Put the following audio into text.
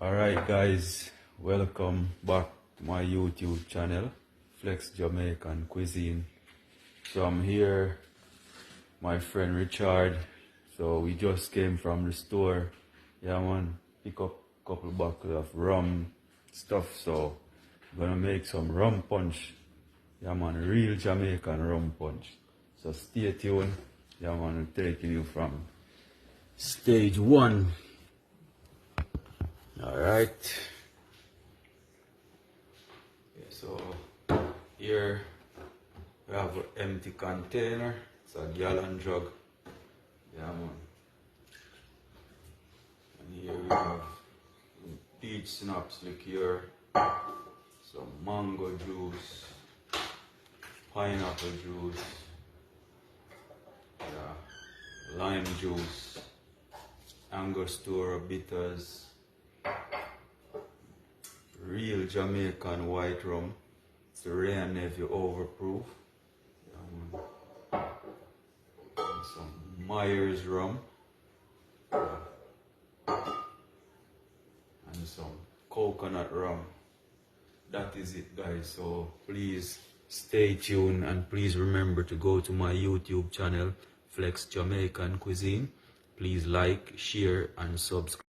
Alright guys, welcome back to my YouTube channel, Flex Jamaican Cuisine. So I'm here, my friend Richard. So we just came from the store. Yeah man, pick up a couple bottles of rum stuff. So I'm gonna make some rum punch. Yeah man, real Jamaican rum punch. So stay tuned. Yeah man, I'm taking you from stage 1. Alright. Okay, so here we have an empty container. It's a gallon jug. Yeah man. And here we have peach schnapps liqueur, some mango juice, pineapple juice, yeah, lime juice, Angostura bitters, real Jamaican white rum. It's a rare nephew overproof. And some Myers rum. And some coconut rum. That is it guys. So please stay tuned and please remember to go to my YouTube channel, Flex Jamaican Cuisine. Please like, share and subscribe.